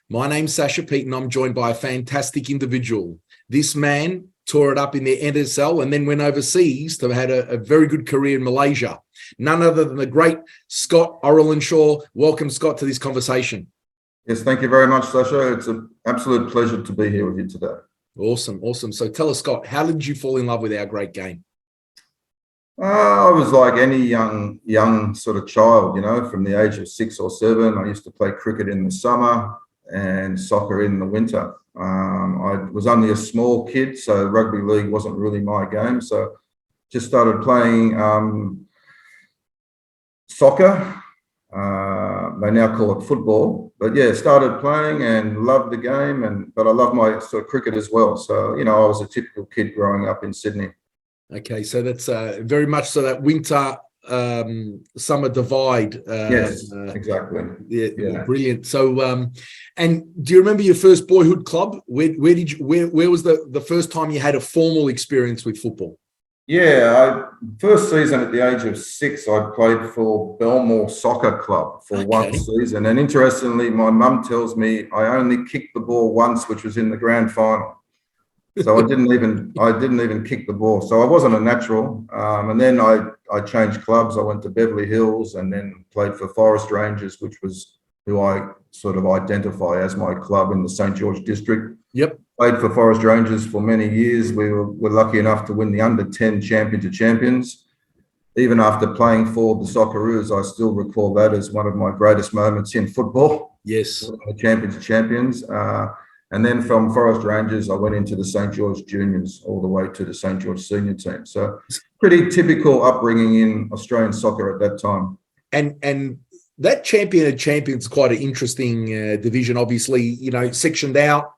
My name's Sasha Pete, and I'm joined by a fantastic individual. This man tore it up in the NSL and then went overseas to have a very good career in Malaysia. None other than the great Scott Ollerenshaw. Welcome, Scott, to this conversation. Yes, thank you very much, Sasha. It's an absolute pleasure to be here with you today. Awesome. So tell us, Scott, how did you fall in love with our great game? I was like any young sort of child, from the age of 6 or 7. I used to play cricket in the summer and soccer in the winter. I was only a small kid, so rugby league wasn't really my game. So just started playing soccer. They now call it football, but yeah, started playing and loved the game. But I love my sort of cricket as well. So, I was a typical kid growing up in Sydney. Okay, so that's very much so that winter summer divide. Yes, exactly. Yeah, brilliant. So, and do you remember your first boyhood club? Where was the first time you had a formal experience with football? Yeah, first season at the age of 6, I played for Belmore Soccer Club for one season. And interestingly, my mum tells me I only kicked the ball once, which was in the grand final. So I didn't even kick the ball. So I wasn't a natural. And then I changed clubs. I went to Beverly Hills and then played for Forest Rangers, which was who I sort of identify as my club in the St. George district. Yep. Played for Forest Rangers for many years. We were lucky enough to win the under-10 champion to champions. Even after playing for the Socceroos, I still recall that as one of my greatest moments in football. Yes. The champion to champions. And then from Forest Rangers, I went into the St. George Juniors all the way to the St. George senior team. So pretty typical upbringing in Australian soccer at that time. And that champion of champions is quite an interesting division, obviously, sectioned out.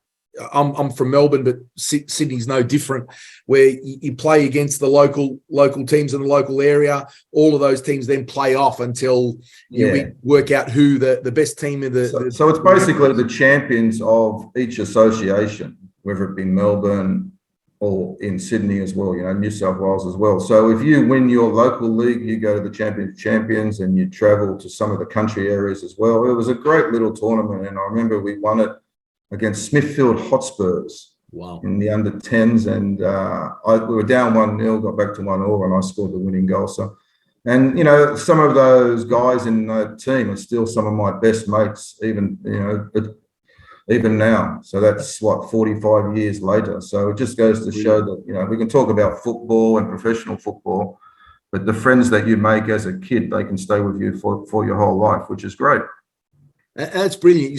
I'm from Melbourne, but Sydney's no different, where you play against the local teams in the local area. All of those teams then play off until we work out who the best team in the. So it's basically the champions of each association, whether it be Melbourne or in Sydney as well, New South Wales as well. So if you win your local league, you go to the champions and you travel to some of the country areas as well. It was a great little tournament, and I remember we won it against Smithfield Hotspurs. Wow. In the under-10s, and we were down 1-0, got back to 1-1, and I scored the winning goal. So, and some of those guys in the team are still some of my best mates, even now. So that's 45 years later. So it just goes to show that we can talk about football and professional football, but the friends that you make as a kid, they can stay with you for your whole life, which is great. That's brilliant.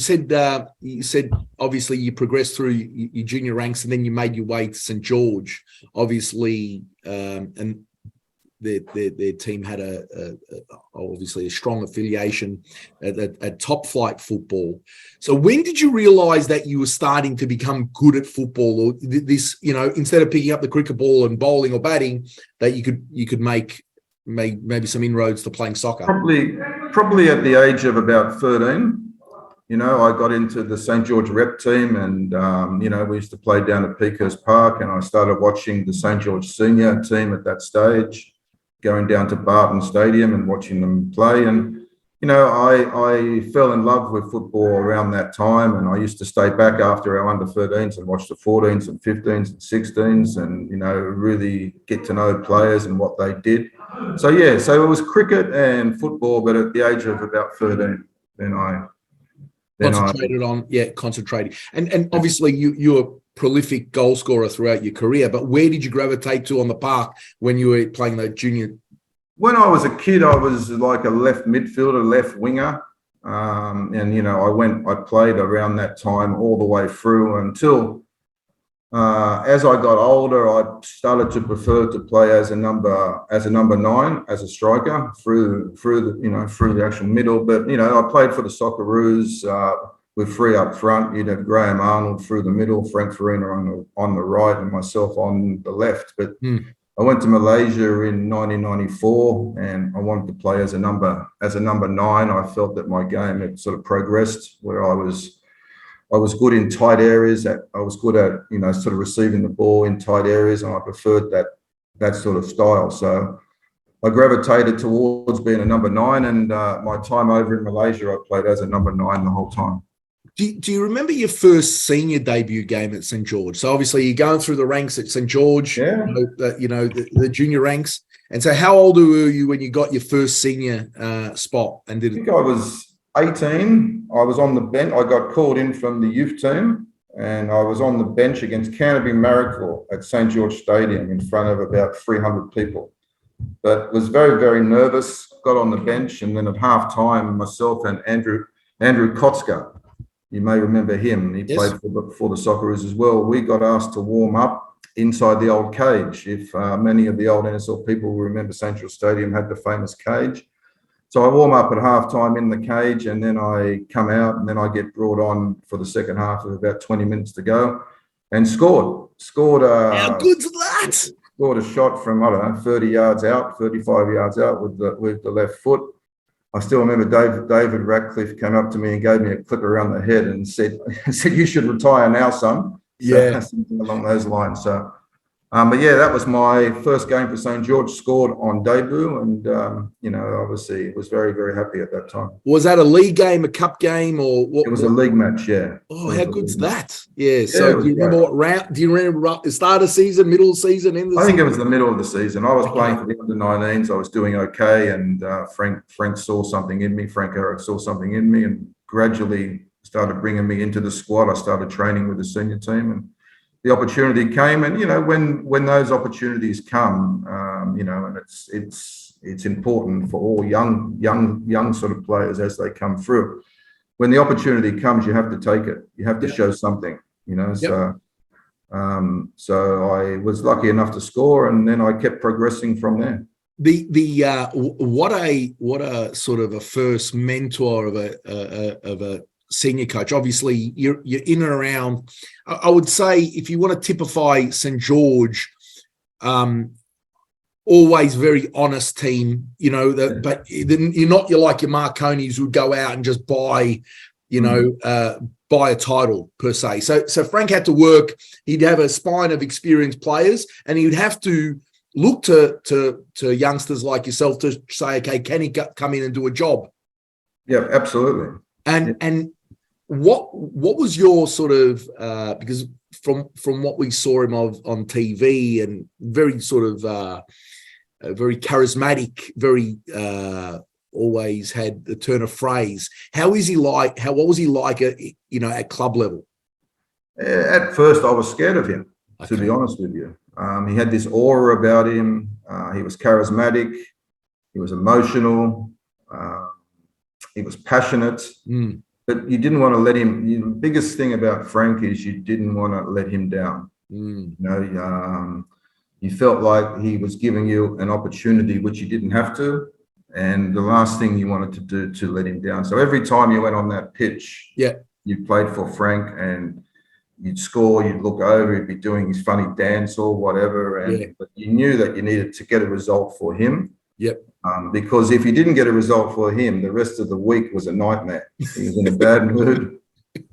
You said obviously you progressed through your junior ranks and then you made your way to St. George, obviously, and their team had obviously a strong affiliation at top flight football. So when did you realise that you were starting to become good at football, or this, instead of picking up the cricket ball and bowling or batting, that you could make maybe some inroads to playing soccer? Probably at the age of about 13. I got into the St. George rep team, and, we used to play down at Peakhurst Park, and I started watching the St. George senior team at that stage, going down to Barton Stadium and watching them play. And, I fell in love with football around that time, and I used to stay back after our under-13s and watch the 14s and 15s and 16s and, really get to know players and what they did. So it was cricket and football, but at the age of about 13, concentrated. And obviously you're a prolific goal scorer throughout your career, but where did you gravitate to on the park when you were playing the junior? When I was a kid, I was like a left midfielder, left winger. I played around that time all the way through until as I got older, I started to prefer to play as a number 9, as a striker through the actual middle. But I played for the Socceroos with 3 up front. You'd have Graham Arnold through the middle, Frank Farina on the right, and myself on the left. But I went to Malaysia in 1994, and I wanted to play as a number 9. I felt that my game had sort of progressed, where I was good in tight areas. I was good at sort of receiving the ball in tight areas, and I preferred that sort of style. So I gravitated towards being a number 9, and my time over in Malaysia, I played as a number 9 the whole time. Do you remember your first senior debut game at St. George? So obviously you're going through the ranks at St. George, Yeah. The junior ranks. And so how old were you when you got your first senior spot? And I think I was 18. I was on the bench. I got called in from the youth team, and I was on the bench against Canterbury Miracle at St. George Stadium in front of about 300 people. But was very, very nervous, got on the bench, and then at half time, myself and Andrew Kotzka, you may remember him, he played for the Socceroos as well. We got asked to warm up inside the old cage. If many of the old NSL people will remember, St. George Stadium had the famous cage. So I warm up at half time in the cage, and then I come out, and then I get brought on for the second half with about 20 minutes to go, and scored. How good's that? Scored a shot from, I don't know, 30 yards out, 35 yards out with the left foot. I still remember David Ratcliffe came up to me and gave me a clip around the head and said, "You should retire now, son." Yeah. So, something along those lines. So, but yeah, that was my first game for St. George, scored on debut, and, obviously was very, very happy at that time. Was that a league game, a cup game, or what? It was a league match, yeah. Oh, how good's that? Yeah. So do you remember what round? Do you remember the start of season, middle of season, end of the season? I think it was the middle of the season. I was playing for the under-19s. I was doing okay, and Frank saw something in me. Frank Arok saw something in me, and gradually started bringing me into the squad. I started training with the senior team, and the opportunity came. And when those opportunities come, and it's important for all young sort of players as they come through. When the opportunity comes, you have to take it. You have to show something. So I was lucky enough to score, and then I kept progressing from there. What a sort of a first mentor of a senior coach. Obviously, you're in and around. I would say, if you want to typify St. George, always very honest team. But you're like your Marconis who would go out and just buy a title per se. So Frank had to work. He'd have a spine of experienced players, and he'd have to look to youngsters like yourself to say, okay, can he come in and do a job? Yeah, absolutely. And what was your sort of because from what we saw him on TV, and very sort of very charismatic, very always had the turn of phrase. What was he like at club level? At first, I was scared of him, to be honest with you. He had this aura about him. He was charismatic. He was emotional. He was passionate. But you didn't want to let him. The biggest thing about Frank is you didn't want to let him down. You felt like he was giving you an opportunity which you didn't have to. And the last thing you wanted to do to let him down. So every time you went on that pitch, you played for Frank, and you'd score, you'd look over, he'd be doing his funny dance or whatever. But you knew that you needed to get a result for him. Because if you didn't get a result for him, the rest of the week was a nightmare. He was in a bad mood.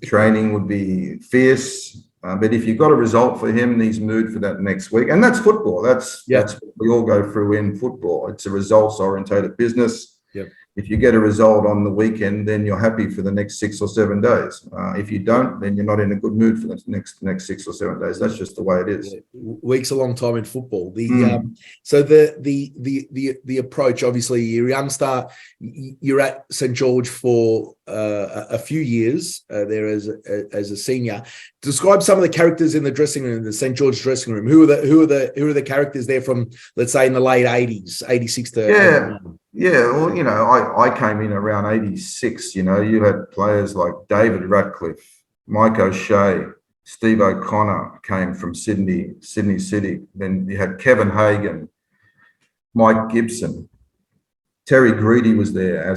Training would be fierce. But if you got a result for him, he's moved for that next week. And that's football. That's what we all go through in football. It's a results-orientated business. If you get a result on the weekend, then you're happy for the next 6 or 7 days. If you don't, then you're not in a good mood for the next 6 or 7 days. That's just the way it is. Week's a long time in football. So the approach, obviously, you're a youngster. You're at St. George for a few years there as a senior. Describe some of the characters in the dressing room, the St. George dressing room. Who are the characters there from, let's say, in the late 80s, 86 to 89? Yeah, well, I came in around 86. You had players like David Ratcliffe, Mike O'Shea, Steve O'Connor came from Sydney City. Then you had Kevin Hagan, Mike Gibson, Terry Greedy was there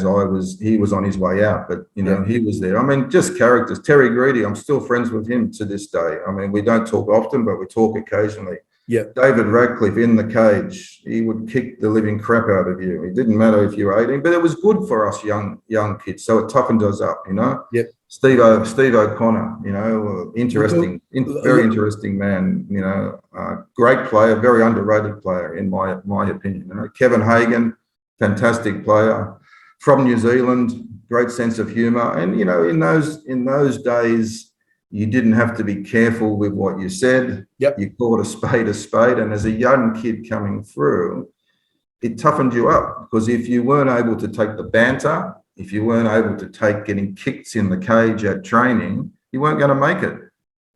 he was on his way out, but he was there. I mean, just characters. Terry Greedy, I'm still friends with him to this day. I mean, we don't talk often, but we talk occasionally. David Ratcliffe in the cage, he would kick the living crap out of you. It didn't matter if you were 18, but it was good for us young kids. So it toughened us up, Steve O'Connor, very interesting man, great player, very underrated player in my opinion. Kevin Hagan, fantastic player. from New Zealand, great sense of humour. And, in those days, you didn't have to be careful with what you said. Yep. You called a spade. And as a young kid coming through, it toughened you up, because if you weren't able to take the banter, if you weren't able to take getting kicks in the cage at training, you weren't going to make it.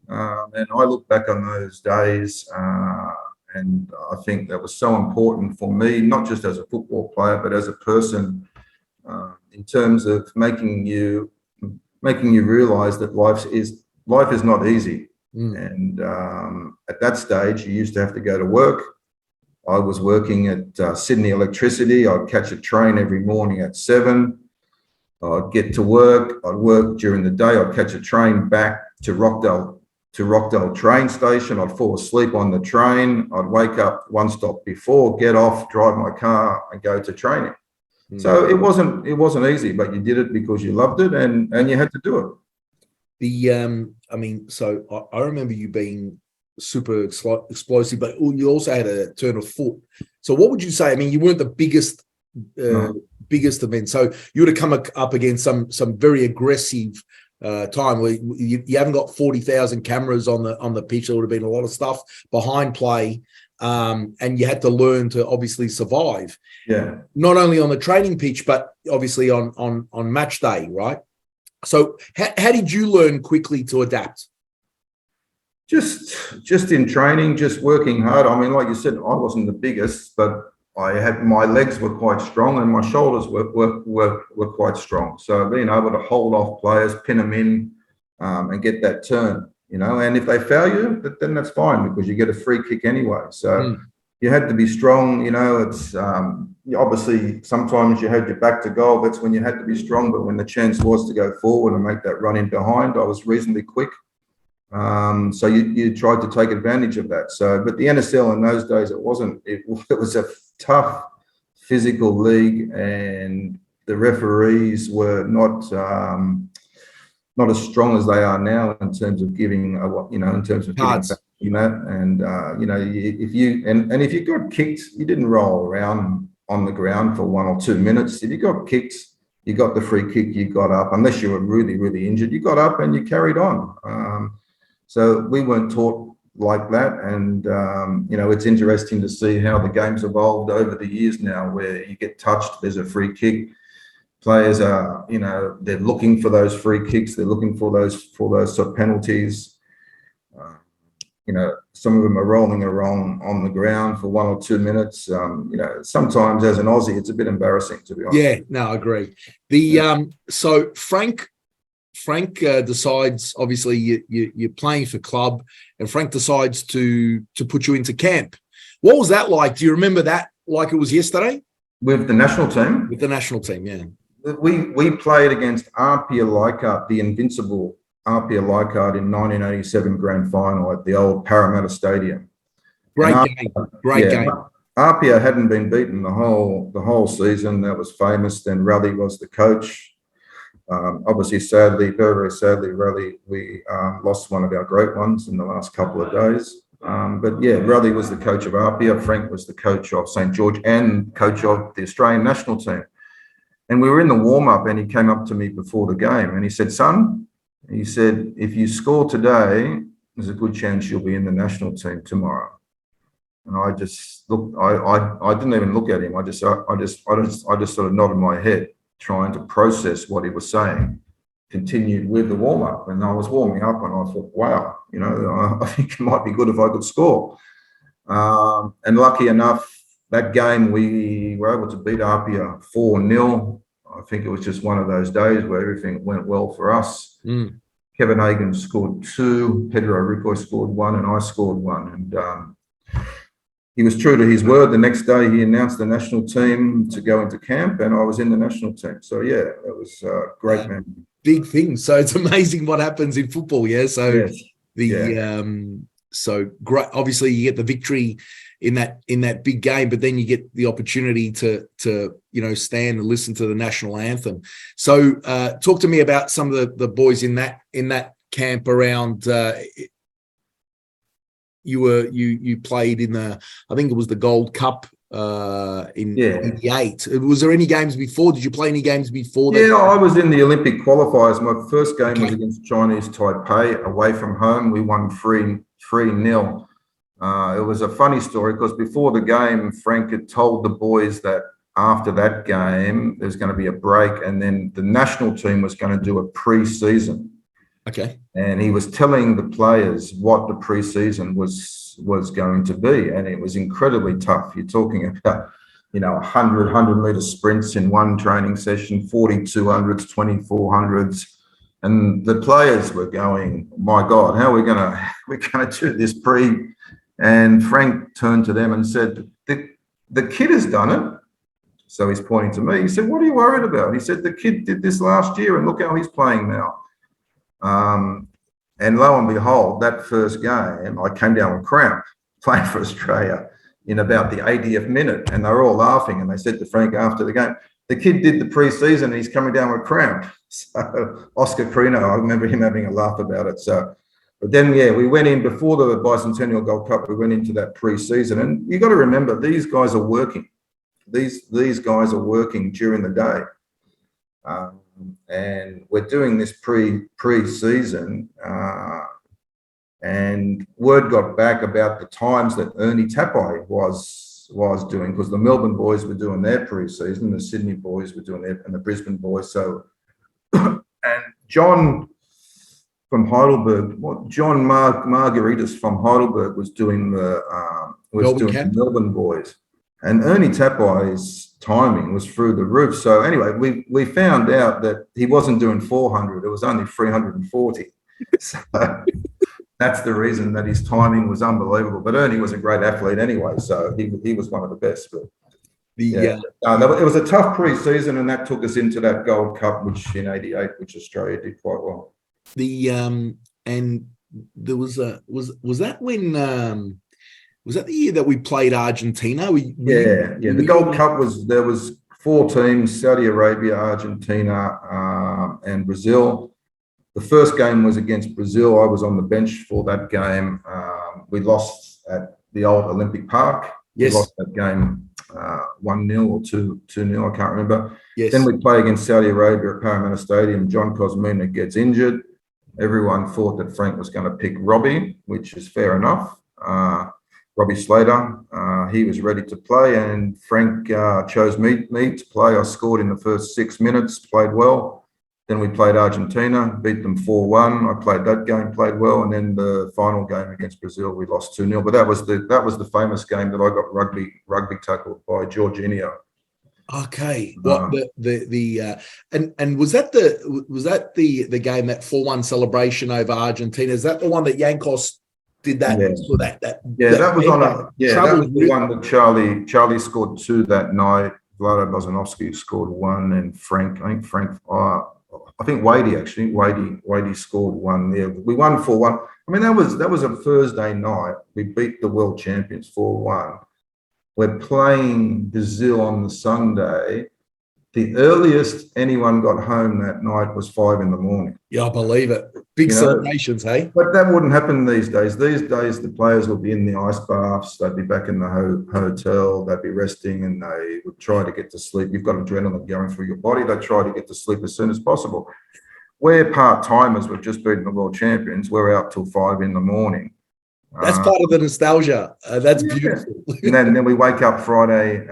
And I look back on those days, and I think that was so important for me, not just as a football player, but as a person, in terms of making you realise that life is not easy. And at that stage, you used to have to go to work. I was working at Sydney Electricity. I'd catch a train every morning at 7. I'd get to work. I'd work during the day. I'd catch a train back to Rockdale train station. I'd fall asleep on the train. I'd wake up one stop before, get off, drive my car, and go to training. So it wasn't easy, but you did it because you loved it, and you had to do it. So I remember you being super explosive, but you also had a turn of foot. So what would you say? I mean, you weren't the biggest event, so you would have come up against some very aggressive time where you haven't got 40,000 cameras on the pitch. There would have been a lot of stuff behind play, and you had to learn to obviously survive. Yeah. Not only on the training pitch, but obviously on match day, right? So how did you learn quickly to adapt? Just in training, just working hard. I mean, like you said, I wasn't the biggest, but my legs were quite strong, and my shoulders were quite strong. So being able to hold off players, pin them in, and get that turn, and if they foul you, then that's fine, because you get a free kick anyway. So you had to be strong. It's obviously sometimes you had your back to goal. That's when you had to be strong. But when the chance was to go forward and make that run in behind, I was reasonably quick. So you tried to take advantage of that. But the NSL in those days, it was a tough physical league, and the referees were not as strong as they are now in terms of giving, in terms of cards. And if you got kicked, you didn't roll around on the ground for 1 or 2 minutes. If you got kicked, you got the free kick, you got up. Unless you were really, really injured, you got up and you carried on. So we weren't taught like that. And, it's interesting to see how the game's evolved over the years now, where you get touched, there's a free kick. Players are, they're looking for those free kicks. They're looking for those sort of penalties. Some of them are rolling around on the ground for 1 or 2 minutes. Sometimes as an Aussie, it's a bit embarrassing, to be honest. Yeah, no, I agree. So Frank decides, obviously you're playing for club, and Frank decides to put you into camp. What was that like? Do you remember that like it was yesterday? With the national team? With the national team, yeah. We played against Apia Leichhardt, the invincible Apia Leichhardt, in 1987 grand final at the old Parramatta Stadium. Great game. Apia hadn't been beaten the whole season. That was famous. Then Raleigh was the coach. Obviously, sadly, very, very sadly, Raleigh, we lost one of our great ones in the last couple of days. But yeah, Raleigh was the coach of Apia. Frank was the coach of St. George and coach of the Australian national team. And we were in the warm-up, and he came up to me before the game, and he said, "Son," he said, "if you score today, there's a good chance you'll be in the national team tomorrow." And I just looked. I didn't even look at him. I just sort of nodded my head, trying to process what he was saying. Continued with the warm-up, and I was warming up, and I thought, wow, I think it might be good if I could score. And lucky enough, that game we were able to beat Apia 4-0. I think it was just one of those days where everything went well for us. Kevin Hagan scored 2, Pedro Rico scored 1, and I scored 1. And he was true to his word. The next day, he announced the national team to go into camp, and I was in the national team. So yeah, it was great, man. Big thing. So it's amazing what happens in football. Yeah. So yes. So great. Obviously, you get the victory in that big game, but then you get the opportunity to stand and listen to the national anthem. So talk to me about some of the boys in that camp around. You played in I think it was the Gold Cup in 88. Was there any games before? Did you play any games before that? Yeah, I was in the Olympic qualifiers. My first game was against Chinese Taipei away from home. We won 3-0. It was a funny story because before the game, Frank had told the boys that after that game, there's going to be a break, and then the national team was going to do a pre-season. Okay. And he was telling the players what the pre-season was going to be, and it was incredibly tough. You're talking about, 100-meter sprints in one training session, 4200s, 2400s, and the players were going, "My God, how are we going to do this pre?" And Frank turned to them and said, "The kid has done it." So he's pointing to me. He said, "What are you worried about?" He said, "The kid did this last year, and look how he's playing now." And lo and behold, that first game, I came down with cramp playing for Australia in about the 80th minute, and they were all laughing. And they said to Frank after the game, "The kid did the pre-season, and he's coming down with cramp." So Oscar Crino, I remember him having a laugh about it. So, but then, we went in before the Bicentennial Gold Cup. We went into that pre-season, and you got to remember, these guys are working. These guys are working during the day. And we're doing this pre-season, and word got back about the times that Ernie Tapai was doing, because the Melbourne boys were doing their pre-season, the Sydney boys were doing their, and the Brisbane boys. So, and John from Heidelberg, John Margaritas from Heidelberg was doing the Melbourne boys, and Ernie Tapai's timing was through the roof. So anyway, we found out that he wasn't doing 400; it was only 340. So that's the reason that his timing was unbelievable. But Ernie was a great athlete anyway, so he was one of the best. But it was a tough pre-season, and that took us into that Gold Cup, which in '88, which Australia did quite well. And there was that when was that the year that we played Argentina? The Gold Cup there was 4 teams: Saudi Arabia, Argentina, and Brazil. The first game was against Brazil. I was on the bench for that game. We lost at the old Olympic Park. Yes. We lost that game 1-0 or 2-0, I can't remember. Yes. Then we play against Saudi Arabia at Parramatta Stadium. John Cosmina gets injured. Everyone thought that Frank was going to pick Robbie, which is fair enough. Robbie Slater, he was ready to play, and Frank chose me to play. I scored in the first 6 minutes, played well. Then we played Argentina, beat them 4-1. I played that game, played well, and then the final game against Brazil, we lost 2-0. But that was the famous game that I got rugby tackled by Jorginho. Okay. What and was that the game, that 4-1 celebration over Argentina? Is that the one that Yankos did that? Yeah. So that that was the one that Charlie scored 2 that night. Vlado Bozanovsky scored 1, and I think Wadey actually. Wadey scored 1. Yeah, we won 4-1. I mean, that was a Thursday night. We beat the world champions 4-1. We're playing Brazil on the Sunday. The earliest anyone got home that night was 5 a.m. Yeah, I believe it. Big celebrations, hey? But that wouldn't happen these days. These days, the players would be in the ice baths. They'd be back in the hotel. They'd be resting, and they would try to get to sleep. You've got adrenaline going through your body. They try to get to sleep as soon as possible. We're part-timers. We've just beaten the world champions. We're out till 5 a.m. That's part of the nostalgia. That's beautiful. And then we wake up Friday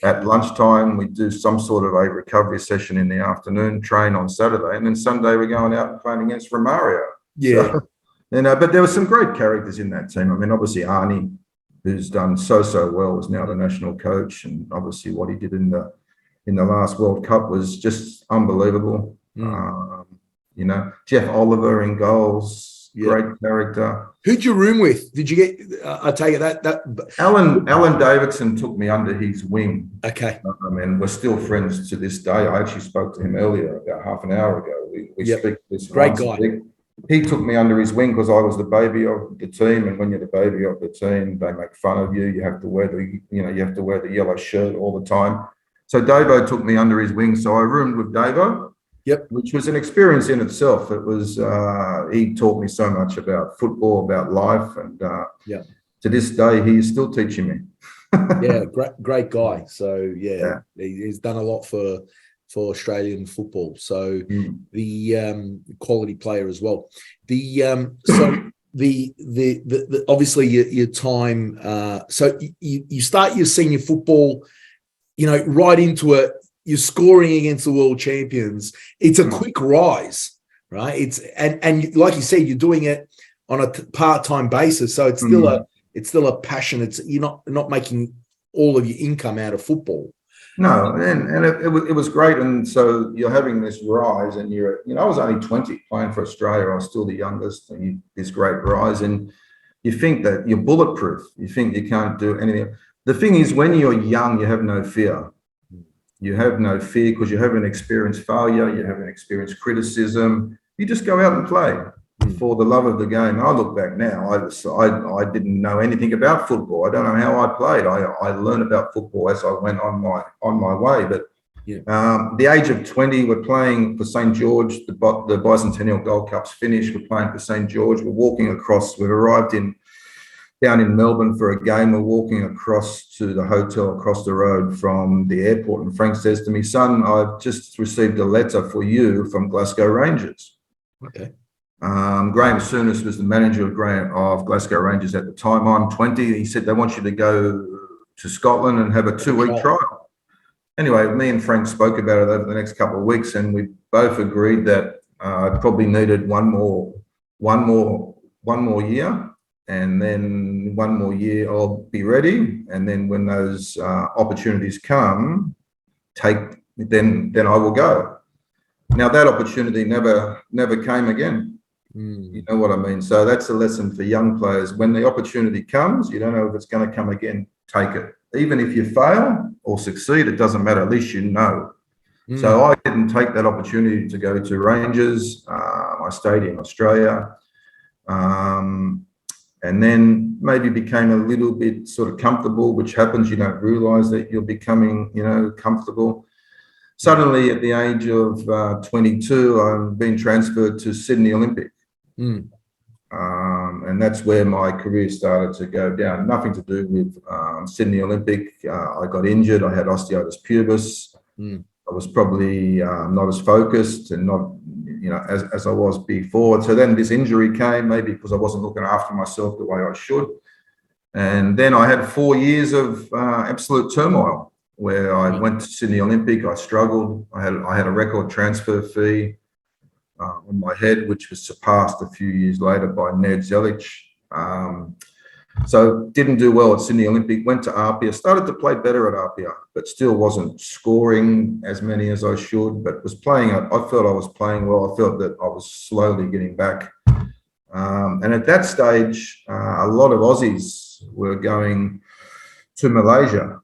at lunchtime. We do some sort of a recovery session in the afternoon, train on Saturday, and then Sunday we're going out and playing against Romario. Yeah. So, but there were some great characters in that team. I mean, obviously Arnie, who's done so well, is now the national coach, and obviously what he did in the last World Cup was just unbelievable. Jeff Oliver in goals. Great character. Who'd you room with? Did you get? I take it that Alan Davidson took me under his wing. Okay. And we're still friends to this day. I actually spoke to him earlier, about half an hour ago. We speak this great guy. He took me under his wing because I was the baby of the team, and when you're the baby of the team, they make fun of you. You have to wear the yellow shirt all the time. So Davo took me under his wing. So I roomed with Davo. Yep. Which was an experience in itself. It was, he taught me so much about football, about life. And to this day, he is still teaching me. Yeah, great guy. So Yeah. he's done a lot for Australian football. So Mm. the quality player as well. So the obviously your time. So you start your senior football, right into it. You're scoring against the world champions. It's a quick rise, right? And like you said, you're doing it on a part-time basis. So it's still a passion. You're not making all of your income out of football. No, and it was great. And so you're having this rise, and I was only 20 playing for Australia. I was still the youngest, and this great rise. And you think that you're bulletproof. You think you can't do anything. The thing is, when you're young, you have no fear. You have no fear because you haven't experienced failure. You haven't experienced criticism. You just go out and play for the love of the game. I look back now, I didn't know anything about football. I don't know how I played. I learned about football as I went on my way. But the age of 20, we're playing for St. George. The Bicentennial Gold Cup's finished. We're playing for St. George. We're walking across. We've arrived down in Melbourne for a game. We're walking across to the hotel across the road from the airport. And Frank says to me, "Son, I've just received a letter for you from Glasgow Rangers." Okay. Graham Souness was the manager of Glasgow Rangers at the time. I'm 20. He said they want you to go to Scotland and have a 2-week trial. Anyway, me and Frank spoke about it over the next couple of weeks, and we both agreed that I probably needed one more year, and then one more year I'll be ready. And then when those opportunities come, then I will go. Now that opportunity never came again. You know what I mean? So that's a lesson for young players. When the opportunity comes, you don't know if it's going to come again. Take it. Even if you fail or succeed, it doesn't matter. At least you know. So I didn't take that opportunity to go to Rangers. I stayed in Australia. And then maybe became a little bit sort of comfortable, which happens. You don't realize that you're becoming, comfortable. Suddenly, at the age of 22, I'm being transferred to Sydney Olympic. And that's where my career started to go down. Nothing to do with Sydney Olympic. I got injured. I had osteitis pubis. I was probably not as focused and not, as I was before. So then this injury came, maybe because I wasn't looking after myself the way I should. And then I had 4 years of absolute turmoil, where I went to Sydney Olympic. I struggled. I had a record transfer fee on my head, which was surpassed a few years later by Ned Zelic. So didn't do well at Sydney Olympic. Went to Apia. Started to play better at Apia, but still wasn't scoring as many as I should. But was playing. I felt I was playing well. I felt that I was slowly getting back. And at that stage, a lot of Aussies were going to Malaysia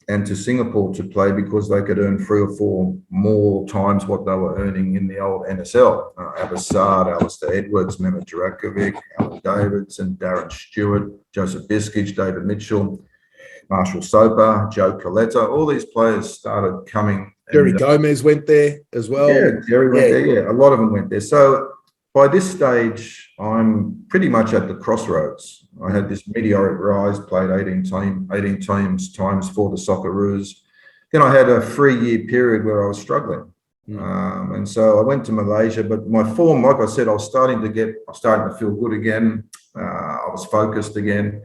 and to Singapore to play because they could earn 3 or 4 more times what they were earning in the old NSL. Abbassad, Alistair Edwards, Mehmet Jurakovic, Alan Davidson, Darren Stewart, Joseph Biskic, David Mitchell, Marshall Soper, Joe Coletta. All these players started coming. Jerry Gomez went there as well. Yeah, Jerry went there. Yeah, a lot of them went there. So by this stage, I'm pretty much at the crossroads. I had this meteoric rise, played 18 times for the Socceroos. Then I had a 3-year period where I was struggling. And so I went to Malaysia, but my form, like I said, I was starting to feel good again. I was focused again.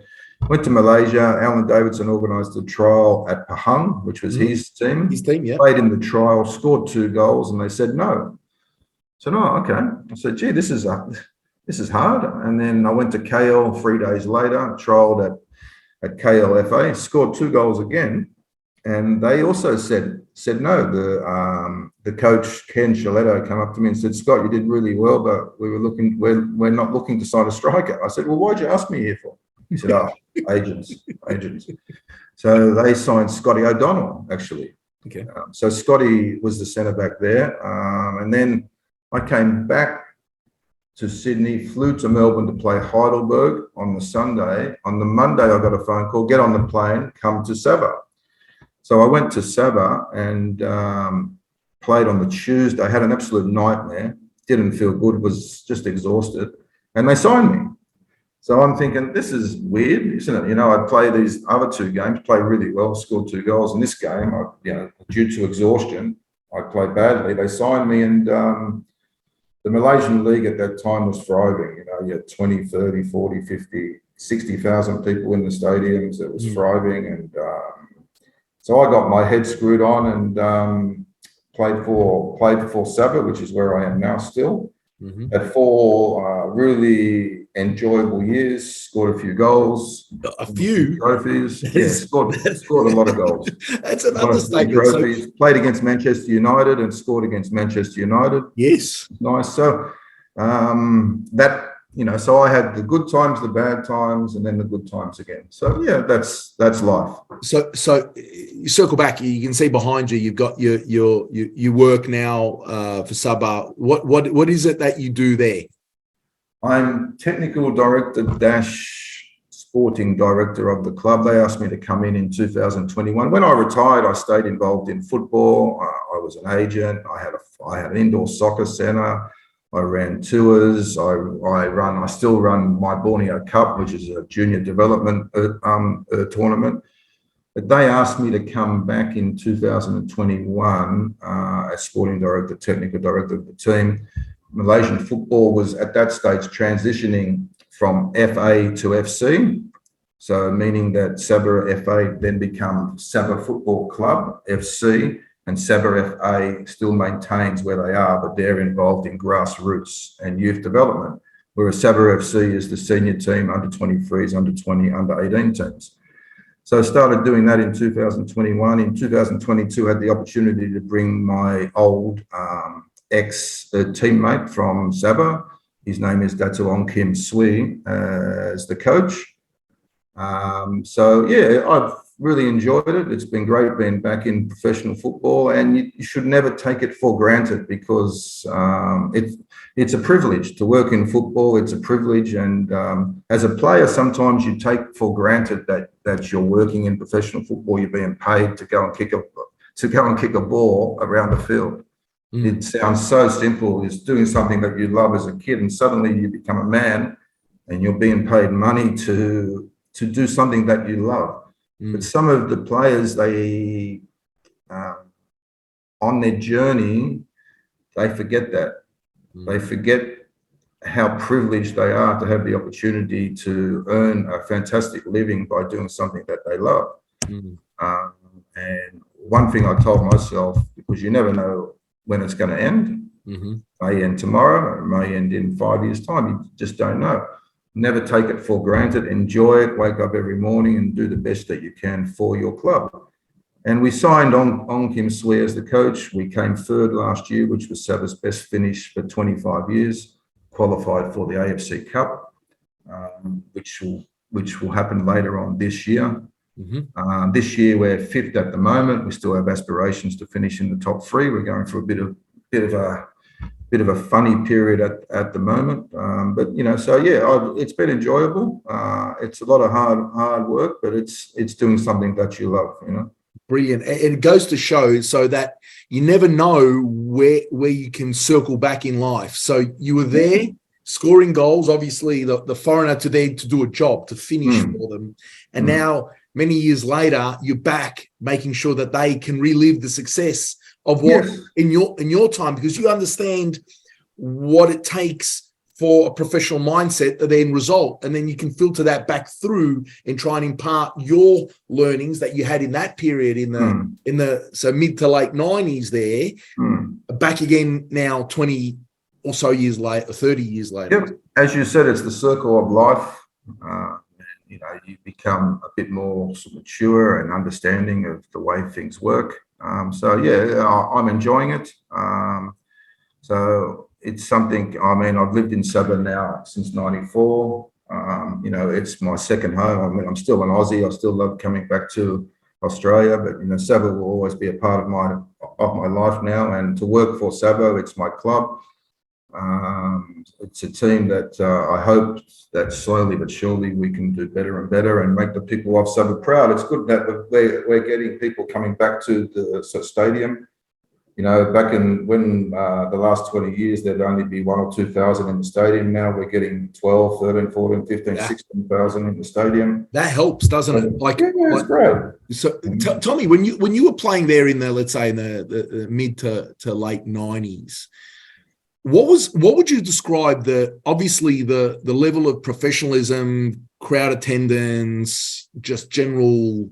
Went to Malaysia. Alan Davidson organised a trial at Pahang, which was his team. His team, yeah. Played in the trial, scored 2 goals, and they said no. So no, okay. I said, gee, this is hard. And then I went to KL 3 days later, trialled at KLFA, scored 2 goals again. And they also said no. The coach, Ken Shaletto, came up to me and said, Scott, you did really well, but we're not looking to sign a striker. I said, well, why'd you ask me here for? He said, agents. So they signed Scotty O'Donnell, actually. Okay. So Scotty was the centre back there. And then I came back to Sydney, flew to Melbourne to play Heidelberg on the Sunday. On the Monday, I got a phone call, get on the plane, come to Sabah. So I went to Sabah and played on the Tuesday. I had an absolute nightmare. Didn't feel good, was just exhausted. And they signed me. So I'm thinking, this is weird, isn't it? I play these other two games, play really well, scored 2 goals. In this game, due to exhaustion, I played badly. They signed me, and the Malaysian league at that time was thriving. You had 20, 30, 40, 50, 60,000 people in the stadiums. It was thriving. And so I got my head screwed on and played for Sabah, which is where I am now still. Had 4 really enjoyable years, scored a few goals. A few trophies. Scored a lot of goals. That's an understatement. Trophies. Played against Manchester United and scored against Manchester United. Yes. Nice. So so I had the good times, the bad times, and then the good times again. So yeah, that's life. So you circle back. You can see behind you. You've got your work now for Sabah. What is it that you do there? I'm technical director / sporting director of the club. They asked me to come in 2021. When I retired, I stayed involved in football. I was an agent. I had an indoor soccer centre. I ran tours. I still run my Borneo Cup, which is a junior development tournament. But they asked me to come back in 2021 as sporting director, technical director of the team. Malaysian football was at that stage transitioning from FA to FC. So meaning that Sabah FA then become Sabah Football Club, FC, and Sabah FA still maintains where they are, but they're involved in grassroots and youth development, whereas Sabah FC is the senior team, under 23s, under 20, under 18 teams. So I started doing that in 2021. In 2022, I had the opportunity to bring my old ex-teammate from Sabah. His name is Datu Ong Kim Swee as the coach. I've really enjoyed it. It's been great being back in professional football, and you should never take it for granted because it's a privilege to work in football. It's a privilege, and as a player, sometimes you take for granted that you're working in professional football. You're being paid to go and kick a ball around the field. It sounds so simple. It's doing something that you love as a kid, and suddenly you become a man, and you're being paid money to do something that you love. But some of the players, they on their journey, they forget that. They forget how privileged they are to have the opportunity to earn a fantastic living by doing something that they love. And one thing I told myself, because you never know when it's going to end. May end tomorrow, it may end in 5 years' time. You just don't know. Never take it for granted. Enjoy it. Wake up every morning and do the best that you can for your club. And we signed Ong Kim Swee as the coach. We came third last year, which was Sabah's best finish for 25 years. Qualified for the AFC Cup, which will happen later on this year. This year we're fifth at the moment. We still have aspirations to finish in the top 3. We're going through a bit of a funny period at the moment, it's been enjoyable. It's a lot of hard work, but it's doing something that you love. Brilliant. And it goes to show so that you never know where you can circle back in life. So you were there scoring goals, obviously the foreigner to there to do a job, to finish for them. And now many years later, you're back making sure that they can relive the success of what in your time, because you understand what it takes for a professional mindset to then result, and then you can filter that back through and try and impart your learnings that you had in that period in the so mid to late 90s there, back again now 20 or so years later, 30 years later. Yep. As you said, it's the circle of life. You become a bit more mature and understanding of the way things work. I'm enjoying it. So it's something, I've lived in Sabah now since 94. It's my second home. I'm still an Aussie. I still love coming back to Australia, but, Sabah will always be a part of my life now. And to work for Sabah, it's my club. It's a team that I hope that slowly but surely we can do better and better and make the people of Sabah proud. It's good that we're getting people coming back to the stadium. You know, back in when the last 20 years, there'd only be 1 or 2,000 in the stadium. Now we're getting 12, 13, 14, 15, Yeah. 16,000 in the stadium. That helps, doesn't it? Like, yeah, it's great. So tell me, when you were playing there in the, let's say, in the mid to late 90s, what would you describe obviously the level of professionalism, crowd attendance, just general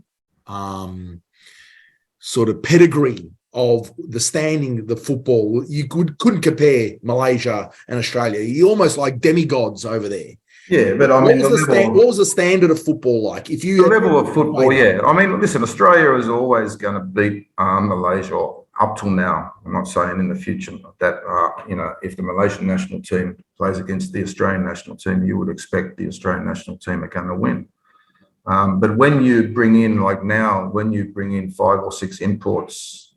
sort of pedigree of the standing, the football? You couldn't compare Malaysia and Australia. You're almost like demigods over there. Yeah, but I mean, what was the standard of football like? If you the level of football, yeah. I mean, listen, Australia is always going to beat Malaysia up till now. I'm not saying in the future that, you know, if the Malaysian national team plays against the Australian national team, you would expect the Australian national team are going to win. But when you bring in, like now, when you bring in 5 or 6 imports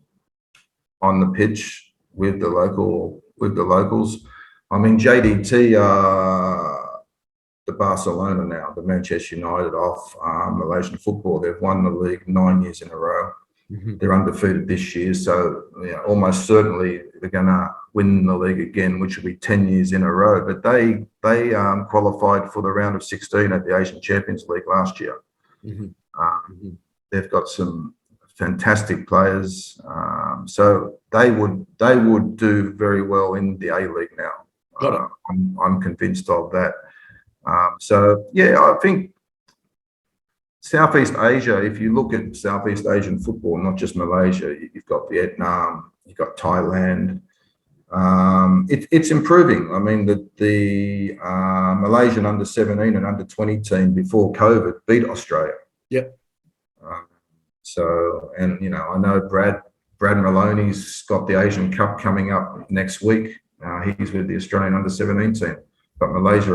on the pitch with the locals, I mean, JDT the Barcelona now, the Manchester United of Malaysian football. They've won the league 9 years in a row. Mm-hmm. They're undefeated this year, so almost certainly they're going to win the league again, which will be 10 years in a row. But they qualified for the round of 16 at the Asian Champions League last year. Mm-hmm. They've got some fantastic players, so they would do very well in the A League now. I'm convinced of that. So yeah, I think Southeast Asia, if you look at Southeast Asian football, not just Malaysia, you've got Vietnam, you've got Thailand. It's improving. I mean, the Malaysian under 17 and under 20 team before COVID beat Australia. Yep. So, and I know Brad Maloney's got the Asian Cup coming up next week. He's with the Australian under 17 team, but Malaysia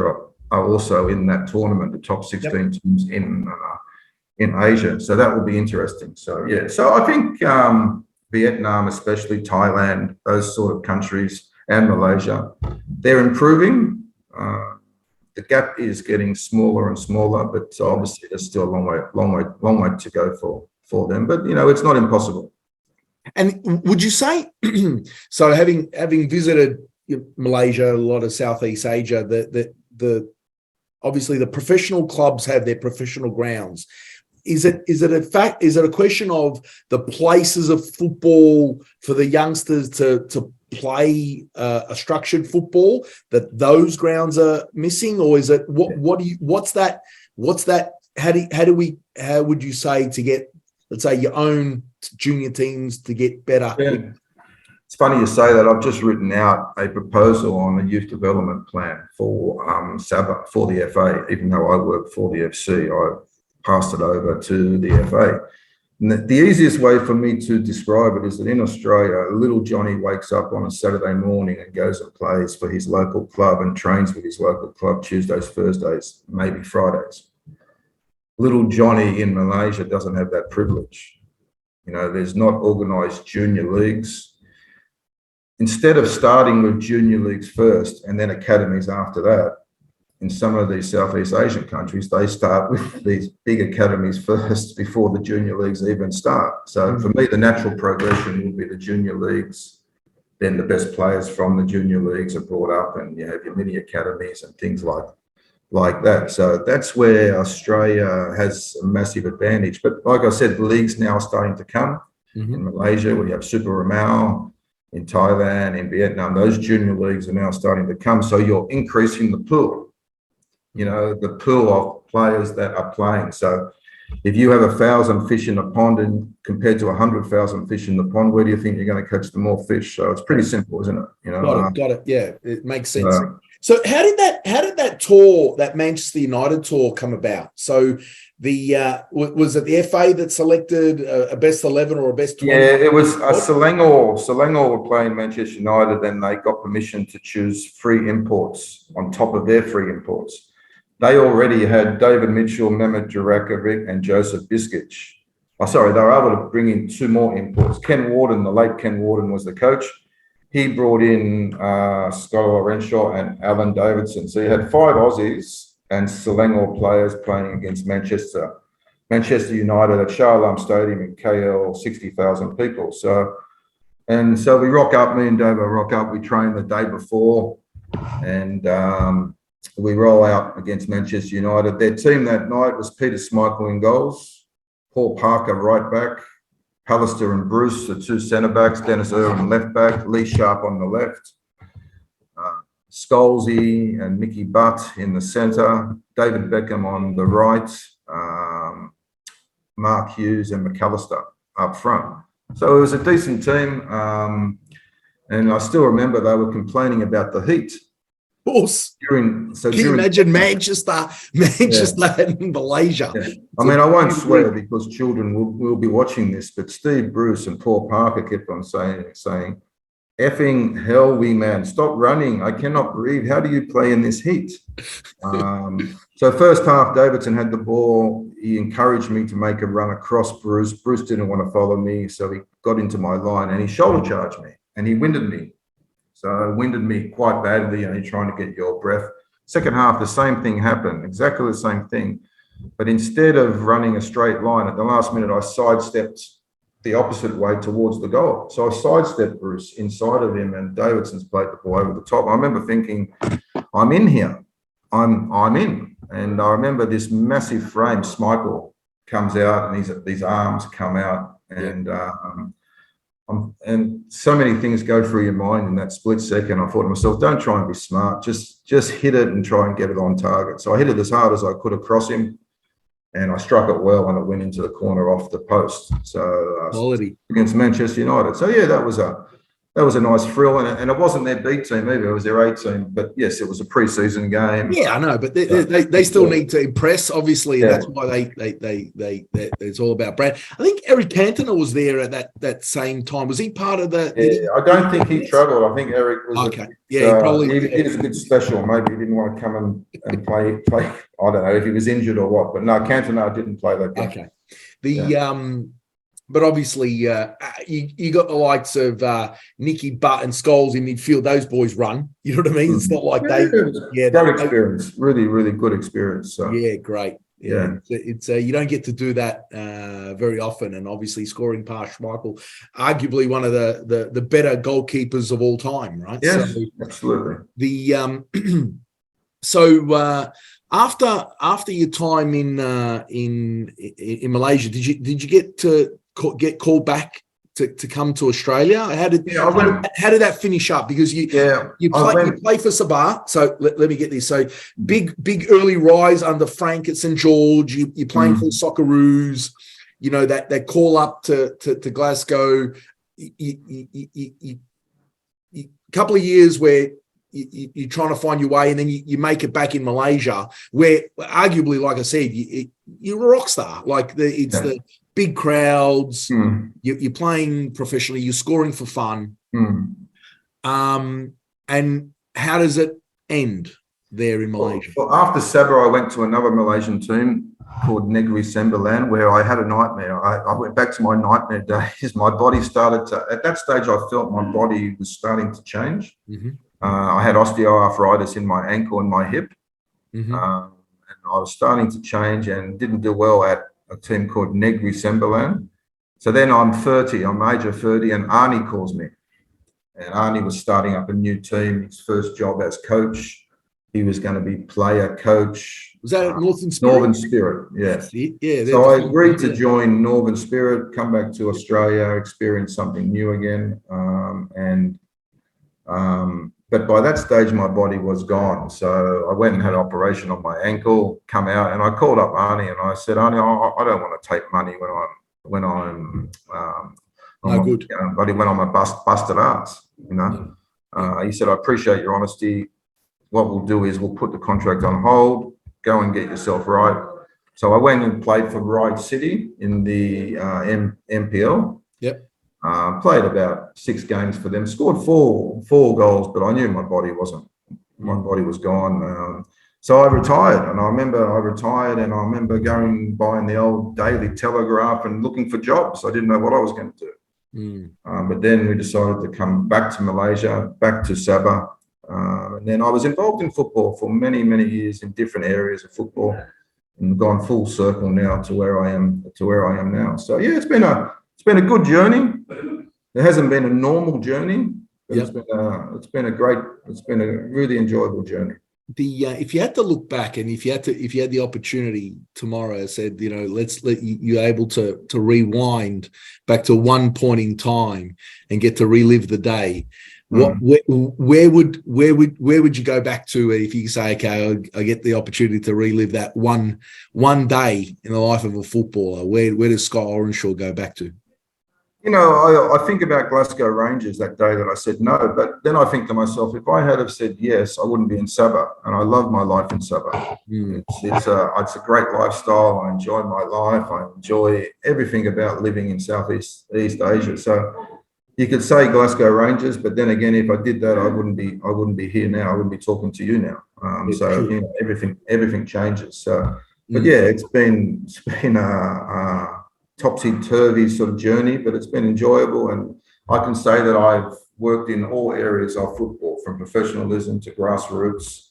are also in that tournament, the top 16 teams in Asia. So that will be interesting. So yeah, so I think Vietnam, especially Thailand, those sort of countries, and Malaysia, they're improving. The gap is getting smaller and smaller, but obviously there's still a long way to go for them. But it's not impossible. And would you say, so having visited Malaysia, a lot of Southeast Asia, the obviously the professional clubs have their professional grounds. Is it a question of the places of football for the youngsters to play a structured football, that those grounds are missing, or is it what's that? How would you say to get, let's say, your own junior teams to get better? Yeah. It's funny you say that. I've just written out a proposal on a youth development plan for Sabah, for the FA. Even though I work for the FC, I passed it over to the FA. And the easiest way for me to describe it is that in Australia, little Johnny wakes up on a Saturday morning and goes and plays for his local club and trains with his local club Tuesdays, Thursdays, maybe Fridays. Little Johnny in Malaysia doesn't have that privilege. There's not organised junior leagues. Instead of starting with junior leagues first and then academies after that, in some of these Southeast Asian countries, they start with these big academies first before the junior leagues even start. So for me, the natural progression would be the junior leagues, then the best players from the junior leagues are brought up, and you have your mini academies and things like that. So that's where Australia has a massive advantage. But like I said, the leagues now are starting to come. Mm-hmm. In Malaysia, we have Super Ramao. In Thailand, in Vietnam, those junior leagues are now starting to come. So you're increasing the pool, the pool of players that are playing. So if you have 1,000 fish in a pond and compared to 100,000 fish in the pond, where do you think you're going to catch the more fish? So it's pretty simple, isn't it? Got it. Yeah, it makes sense. So how did that tour, that Manchester United tour, come about? So was it the FA that selected a best 11 or a best 20? Yeah, it was Selangor were playing Manchester United, and they got permission to choose free imports on top of their free imports. They already had David Mitchell, Mehmet Jurakovic, and Joseph Biskic. They were able to bring in 2 more imports. Ken Warden, the late Ken Warden, was the coach. He brought in Scott Ollerenshaw and Alan Davidson. So you had 5 Aussies and Selangor players playing against Manchester United at Shah Alam Stadium in KL, 60,000 people. So And so we rock up, me and Dave rock up. We train the day before, and we roll out against Manchester United. Their team that night was Peter Schmeichel in goals, Paul Parker right back, Pallister and Bruce, the two centre backs, Dennis Irwin left back, Lee Sharp on the left, Scholesy and Mickey Butt in the centre, David Beckham on the right, Mark Hughes and McAllister up front. So it was a decent team, and I still remember they were complaining about the heat. Of course. Can you imagine Manchester and Malaysia? Yeah. I mean, I won't swear because children will be watching this, but Steve Bruce and Paul Parker kept on saying, effing hell, wee man, stop running. I cannot breathe. How do you play in this heat? So first half, Davidson had the ball. He encouraged me to make a run across Bruce. Bruce didn't want to follow me, so he got into my line and he shoulder charged me and he winded me. So winded me quite badly, and you're trying to get your breath. Second half, the same thing happened, exactly the same thing. But instead of running a straight line, at the last minute, I sidestepped the opposite way towards the goal. So I sidestepped Bruce inside of him, and Davidson's played the ball over the top. I remember thinking, I'm in here. I'm in. And I remember this massive frame, Schmeichel, comes out, and these arms come out, and and so many things go through your mind in that split second. I thought to myself, don't try and be smart. Just hit it and try and get it on target. So I hit it as hard as I could across him, and I struck it well, and it went into the corner off the post. So quality against Manchester United. So yeah, that was a nice thrill, and it wasn't their B team either; it was their A team. But yes, it was a pre-season game. Yeah, I know, but they still need to impress. Obviously, that's why they it's all about brand. I think Eric Cantona was there at that same time. Was he part of the? Yeah, I don't think he travelled. I think Eric was okay. He probably he was a bit special. Maybe he didn't want to come and play. I don't know if he was injured or what. But no, Cantona didn't play that game. Okay. But obviously, you got the likes of Nicky Butt and Scholes in midfield. Those boys run. You know what I mean? It's not like great experience. Really, really good experience. So. Yeah, great. Yeah. It's you don't get to do that very often, and obviously scoring past Schmeichel, arguably one of the better goalkeepers of all time, right? Yes, so absolutely. After your time in Malaysia, did you get called back to come to Australia? How did that finish up? Because you play for Sabah. So let me get this. So big early rise under Frank at St George. You're playing for the Socceroos. You know that call up to Glasgow. A couple of years where you're trying to find your way, and then you make it back in Malaysia, where arguably, like I said, you're a rock star. Like the big crowds, you're playing professionally, you're scoring for fun. And how does it end there in Malaysia? Well, after Sabah, I went to another Malaysian team called Negeri Sembilan, where I had a nightmare. I went back to my nightmare days. My body started to, at that stage, I felt my body was starting to change. I had osteoarthritis in my ankle and my hip. And I was starting to change and didn't do well at a team called Negeri Sembilan. So then I'm 30, I'm age of 30, and Arnie calls me. And Arnie was starting up a new team, his first job as coach. He was going to be player coach. Was that at Northern Spirit? Northern Spirit, yes. Yeah. So I agreed to join Northern Spirit, come back to Australia, experience something new again. But by that stage, my body was gone. So I went and had an operation on my ankle, come out, and I called up Arnie and I said, Arnie, I don't want to take money when I'm no good. But when I'm a busted ass, you know. He said, I appreciate your honesty. What we'll do is we'll put the contract on hold, go and get yourself right. So I went and played for Ryde City in the MPL. Yep. Played about 6 games for them, scored four goals, but I knew my body was gone. So I retired, and I remember going buying the old Daily Telegraph and looking for jobs. I didn't know what I was going to do. But then we decided to come back to Malaysia, back to Sabah. And then I was involved in football for many, many years in different areas of football, and gone full circle now to where I am now. So yeah, it's been a good journey. it hasn't been a normal journey, but Yep. it's been a really enjoyable journey. If you had to look back, and if you had the opportunity tomorrow, said, let's let you're able to rewind back to one point in time and get to relive the day, where would you go back to if you say, okay, I get the opportunity to relive that one day in the life of a footballer? Where does Scott Ollerenshaw go back to? I think about Glasgow Rangers that day that I said no, but then I think to myself, if I had have said yes, I wouldn't be in Sabah, and I love my life in Sabah. It's a great lifestyle. I enjoy my life. I enjoy everything about living in Southeast Asia. So you could say Glasgow Rangers, but then again, if I did that, I wouldn't be here now. I wouldn't be talking to you now. Everything changes. So, but yeah, it's been a topsy-turvy sort of journey, but it's been enjoyable, and I can say that I've worked in all areas of football, from professionalism to grassroots